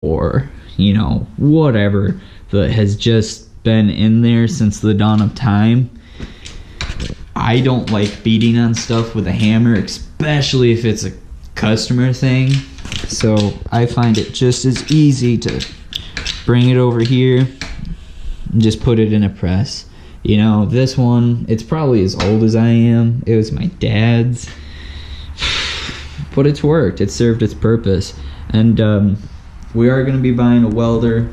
or, you know, whatever that has just been in there since the dawn of time. I don't like beating on stuff with a hammer, especially if it's a customer thing. So I find it just as easy to bring it over here and just put it in a press. You know, this one, it's probably as old as I am. It was my dad's. But it's worked. It served its purpose. And we are going to be buying a welder.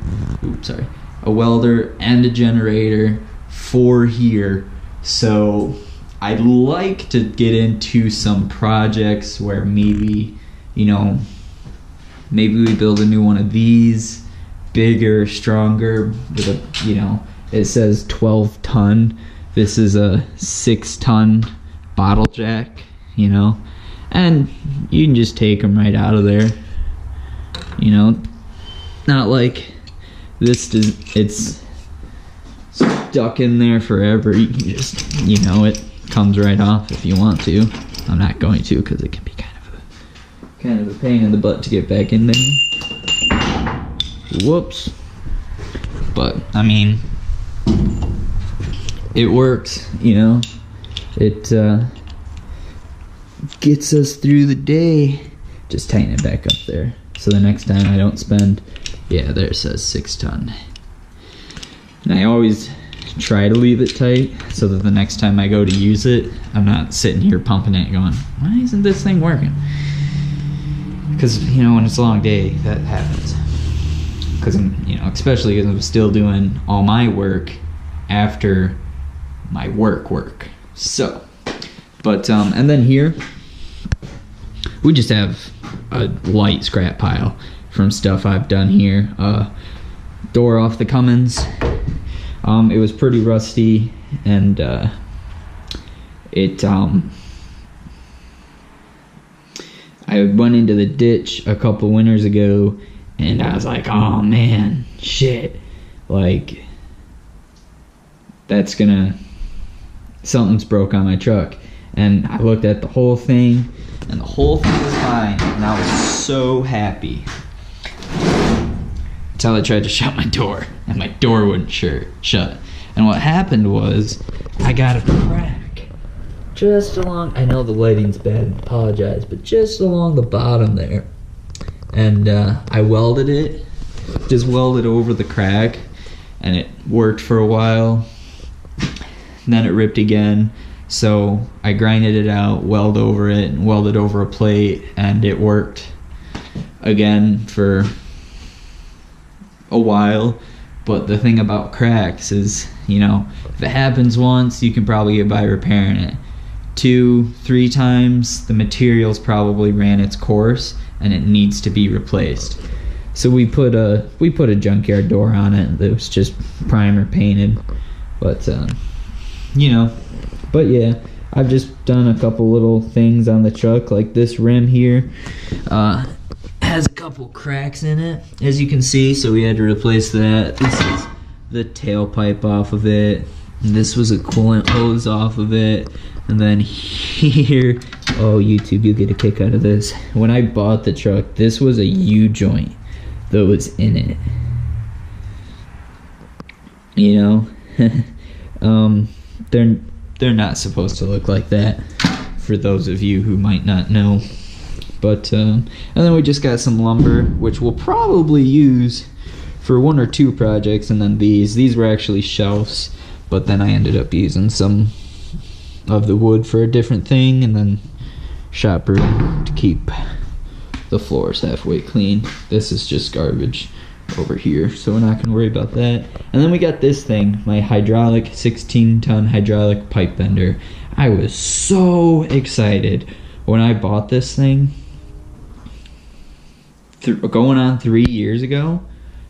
A welder and a generator for here. So I'd like to get into some projects where maybe, you know, maybe we build a new one of these, bigger, stronger, with a, you know, it says 12 ton. This is a 6-ton bottle jack, you know, and you can just take them right out of there, you know, not like this does, it's stuck in there forever. You can just, you know, it comes right off if you want to. I'm not going to, because it can be kind of a pain in the butt to get back in there. Whoops. But I mean, it works, you know. It gets us through the day. Just tighten it back up there, so the next time I don't spend, yeah, there it says 6 ton. And I always try to leave it tight so that the next time I go to use it, I'm not sitting here pumping it going, why isn't this thing working? Because, you know, when it's a long day, that happens. Because I'm, you know, especially because I'm still doing all my work after my work. So, but, and then here, we just have a light scrap pile from stuff I've done here. Door off the Cummins. It was pretty rusty, and I went into the ditch a couple winters ago, and I was like, oh man, shit, like, something's broke on my truck. And I looked at the whole thing, and the whole thing was fine, and I was so happy. Until I tried to shut my door, and my door wouldn't shut. And what happened was, I got a crack just along, I know the lighting's bad, apologize, but just along the bottom there. And I welded it, just welded over the crack, and it worked for a while. And then it ripped again, so I grinded it out, welded over it, and welded over a plate, and it worked again for a while. But the thing about cracks is, you know, if it happens once, you can probably get by repairing it. 2-3 times, the material's probably ran its course and it needs to be replaced. So we put a junkyard door on it that was just primer painted. But you know, but yeah, I've just done a couple little things on the truck, like this rim here has a couple cracks in it, as you can see, so we had to replace that. This is the tailpipe off of it, and this was a coolant hose off of it. And then here, oh, YouTube, you'll get a kick out of this. When I bought the truck, this was a U-joint that was in it. You know, they're not supposed to look like that, for those of you who might not know. But and then we just got some lumber, which we'll probably use for 1 or 2 projects. And then these were actually shelves, but then I ended up using some of the wood for a different thing, and then shop room to keep the floors halfway clean. This is just garbage over here, so we're not gonna worry about that. And then we got this thing, my hydraulic 16-ton hydraulic pipe bender. I was so excited when I bought this thing going on 3 years ago.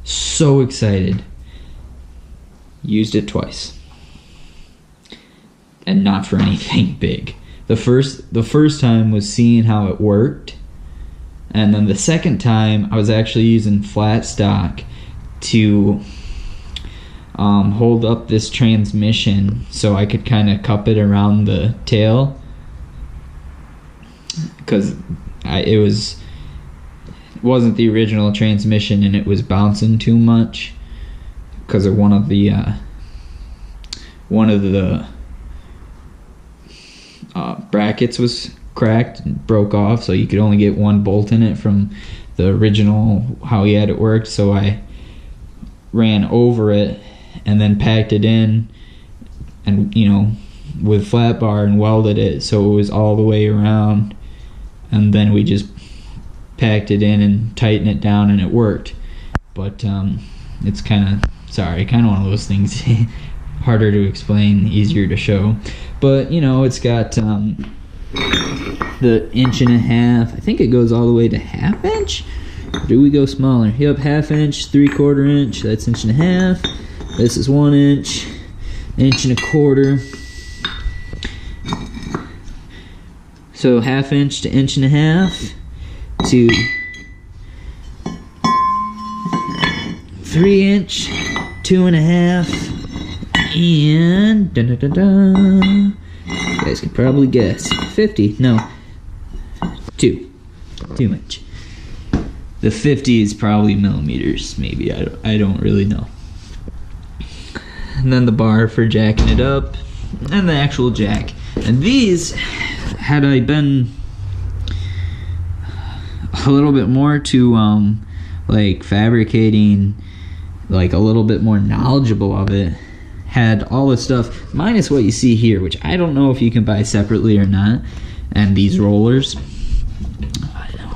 So excited. Used it twice, and not for anything big. The first time was seeing how it worked, and then the second time I was actually using flat stock to hold up this transmission so I could kind of cup it around the tail, because it was wasn't the original transmission and it was bouncing too much because of one of the brackets was cracked and broke off, so you could only get one bolt in it from the original how he had it worked. So I ran over it and then packed it in, and with flat bar, and welded it so it was all the way around, and then we just packed it in and tightened it down and it worked. But it's kind of one of those things harder to explain, easier to show. But it's got the 1.5 inch. I think it goes all the way to 1/2 inch. Or do we go smaller? Yep, 1/2 inch, 3/4 inch. That's 1.5 inch. This is 1 inch, 1.25 inch. So 1/2 inch to 1.5 inch to 3 inch, 2.5, and you guys can probably guess 50. No, 2 inch. The 50 is probably millimeters, maybe. I don't really know. And then the bar for jacking it up, and the actual jack. And these, had I been a little bit more to like fabricating, like a little bit more knowledgeable of it, had all this stuff minus what you see here, which I don't know if you can buy separately or not, and these rollers.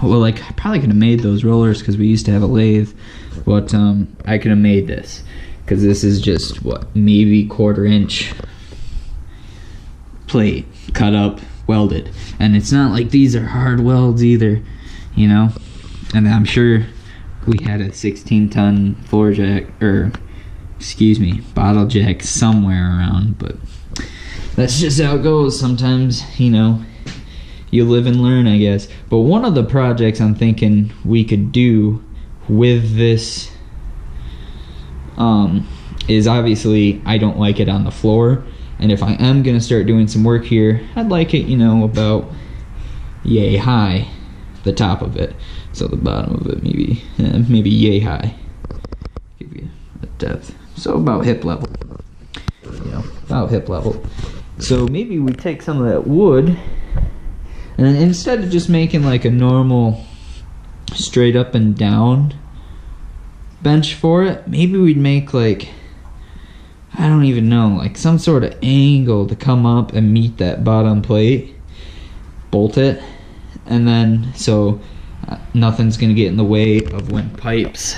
Well, like, I probably could have made those rollers because we used to have a lathe, but I could have made this because this is just what, maybe 1/4 inch plate cut up, welded, and it's not like these are hard welds either, and I'm sure we had a 16-ton floor jack, or excuse me, bottle jack somewhere around, but that's just how it goes sometimes. You live and learn, I guess. But one of the projects I'm thinking we could do with this is, obviously I don't like it on the floor, and if I am gonna start doing some work here, I'd like it about yay high, the top of it, so the bottom of it maybe yay high, give you a depth, so about hip level, about hip level. So maybe we take some of that wood, and instead of just making like a normal straight up and down bench for it, maybe we'd make like, I don't even know, like some sort of angle to come up and meet that bottom plate, bolt it, and then so nothing's gonna get in the way of when pipes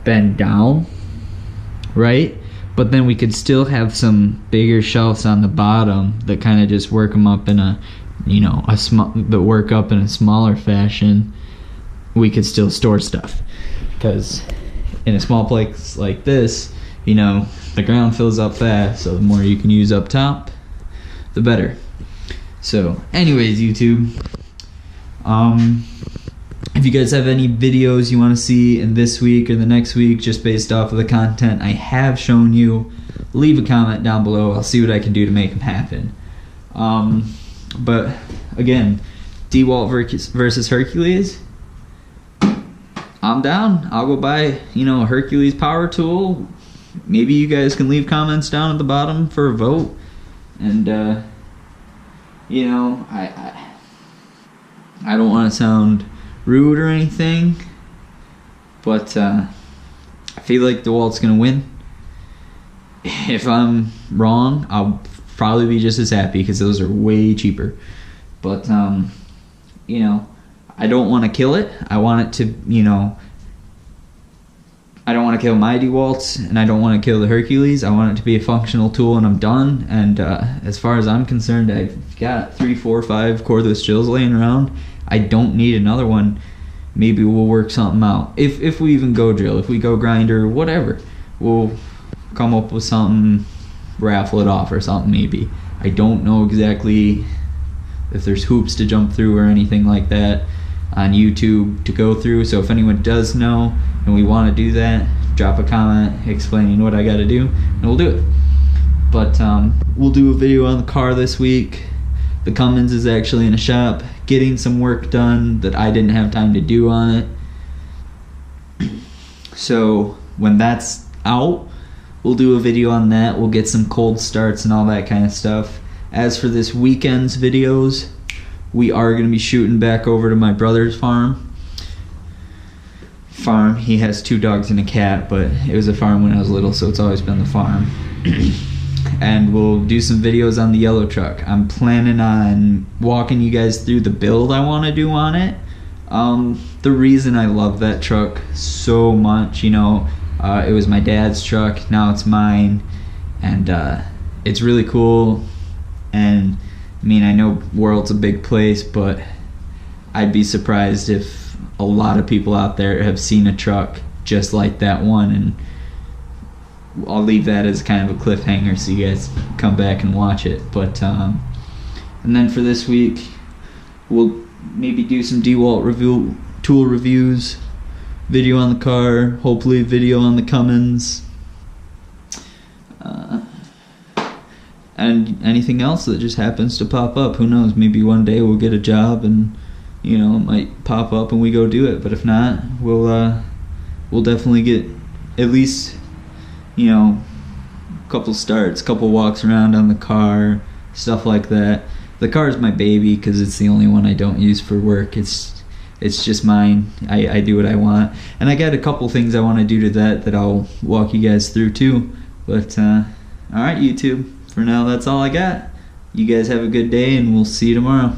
bend down, right? But then we could still have some bigger shelves on the bottom that kind of just work them up in a, that work up in a smaller fashion. We could still store stuff, because in a small place like this, the ground fills up fast, so the more you can use up top, the better. So anyways, YouTube, if you guys have any videos you want to see in this week or the next week, just based off of the content I have shown you, leave a comment down below. I'll see what I can do to make them happen. But again, DeWalt versus Hercules, I'm down. I'll go buy, a Hercules power tool. Maybe you guys can leave comments down at the bottom for a vote. And I don't want to sound rude or anything, but I feel like DeWalt's gonna win. If I'm wrong, I'll probably be just as happy because those are way cheaper. But I don't want to kill it. I want it to, I don't want to kill my DeWalts, and I don't want to kill the Hercules. I want it to be a functional tool, and I'm done. And as far as I'm concerned, I've got 3, 4, 5 cordless drills laying around. I don't need another one. Maybe we'll work something out. If we even go drill, if we go grinder, whatever, we'll come up with something, raffle it off or something maybe. I don't know exactly if there's hoops to jump through or anything like that on YouTube to go through. So if anyone does know and we want to do that, drop a comment explaining what I got to do, and we'll do it. But we'll do a video on the car this week. The Cummins is actually in a shop getting some work done that I didn't have time to do on it. So when that's out, we'll do a video on that. We'll get some cold starts and all that kind of stuff. As for this weekend's videos, we are going to be shooting back over to my brother's farm. He has 2 dogs and a cat, but it was a farm when I was little, so it's always been the farm. And we'll do some videos on the yellow truck. I'm planning on walking you guys through the build I want to do on it. The reason I love that truck so much, you know, it was my dad's truck, now it's mine, and it's really cool. And I mean, I know World's a big place, but I'd be surprised if a lot of people out there have seen a truck just like that one, and I'll leave that as kind of a cliffhanger so you guys come back and watch it. But and then for this week, we'll maybe do some DeWalt tool reviews, video on the car, hopefully video on the Cummins, and anything else that just happens to pop up. Who knows, maybe one day we'll get a job and, you know, it might pop up and we go do it. But if not, we'll definitely get at least, you know, a couple starts, couple walks around on the car, stuff like that. The car is my baby because it's the only one I don't use for work. It's just mine. I do what I want, and I got a couple things I want to do to that I'll walk you guys through too. But all right, YouTube, for now that's all I got. You guys have a good day, and we'll see you tomorrow.